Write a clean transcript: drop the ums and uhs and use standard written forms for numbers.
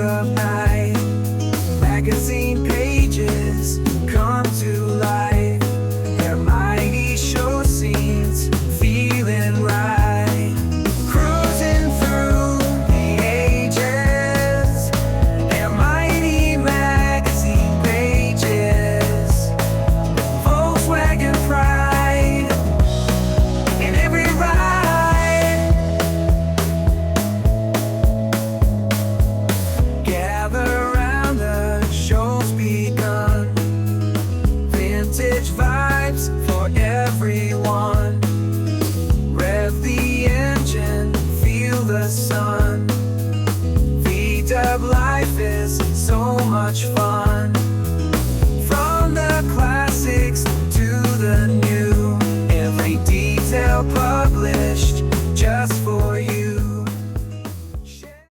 of night. Magazine pages come to life. AirMighty show scenes, feeling right. Cruising through the ages. AirMighty magazine pages. Volkswagen pride in every ride. Gather around, the show's begun. Vintage vibes for everyone. Rev the engine, feel the sun. V-dub life is so much fun.